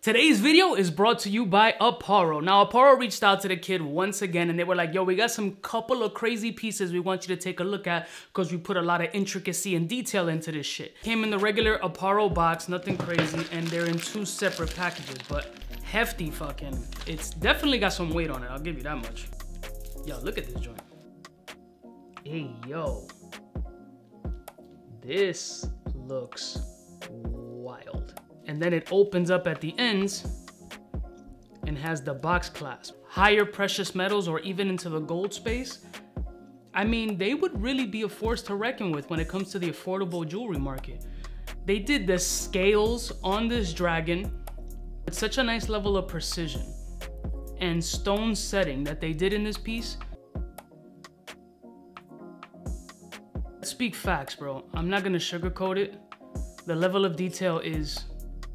Today's video is brought to you by Aporro. Now, Aporro reached out to the kid once again and they were like, yo, we got some couple of crazy pieces we want you to take a look at because we put a lot of intricacy and detail into this shit. Came in the regular Aporro box, nothing crazy, and they're in 2 separate packages, but hefty fucking. It's definitely got some weight on it, I'll give you that much. Yo, look at this joint. Hey, yo. This looks wild. And then it opens up at the ends and has the box clasp. Higher precious metals or even into the gold space. I mean, they would really be a force to reckon with when it comes to the affordable jewelry market. They did the scales on this dragon with such a nice level of precision and stone setting that they did in this piece. Speak facts, bro. I'm not gonna sugarcoat it. The level of detail is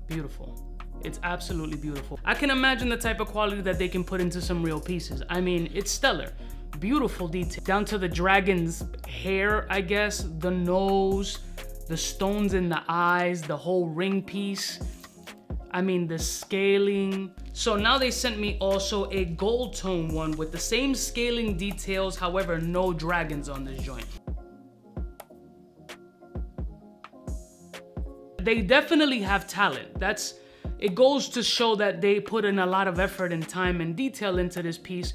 beautiful. It's absolutely beautiful. I can imagine the type of quality that they can put into some real pieces. I mean, it's stellar. Beautiful detail. Down to the dragon's hair, I guess, the nose, the stones in the eyes, the whole ring piece. I mean, the scaling. So now they sent me also a gold tone one with the same scaling details, however, no dragons on this joint. They definitely have talent. It goes to show that they put in a lot of effort and time and detail into this piece